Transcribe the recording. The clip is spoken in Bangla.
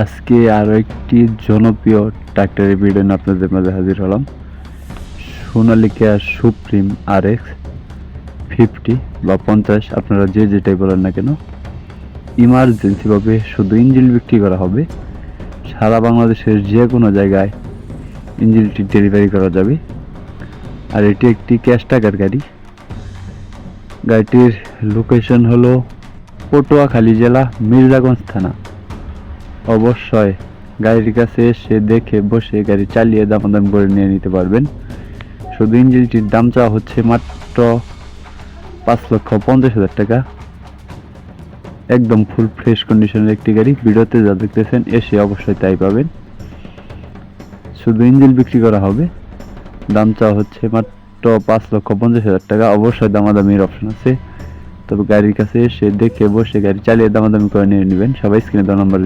আজকে আরও একটি জনপ্রিয় ট্রাক্টরের ভিডিও নিয়ে আপনাদের মাঝে হাজির হলাম। সোনালিকা সুপ্রিম RX 50 বা 50, আপনারা যে যেটাই বলেন না কেন, ইমার্জেন্সিভাবে শুধু ইঞ্জিন বিক্রি করা হবে। সারা বাংলাদেশের যে কোনো জায়গায় ইঞ্জিনটি ডেলিভারি করা যাবে। আর এটি একটি ক্যাশ টাকার গাড়ি। গাড়িটির লোকেশন হলো পটুয়াখালী জেলা, মির্জাগঞ্জ থানা। অবশ্যই গাড়ির কাছে এসে দেখে বসে গাড়ি চালিয়ে দামাদাম করে নিয়ে নিতে পারবেন। শুধু ইঞ্জিনটির দাম চাওয়া হচ্ছে মাত্র 5,50,000 টাকা। একদম ফুল ফ্রেশ কন্ডিশনের একটি গাড়ি। ভিডিওতে যা দেখতেছেন এসে অবশ্যই তাই পাবেন। শুধু ইঞ্জিন বিক্রি করা হবে। দাম চাওয়া হচ্ছে মাত্র 5,50,000 টাকা। অবশ্যই দামাদামির অপশন আছে, তবে গাড়ির কাছে এসে দেখে বসে গাড়ি চালিয়ে দামাদামি করে নিয়ে নেবেন। সবাই স্ক্রিনে দেওয়া নাম্বার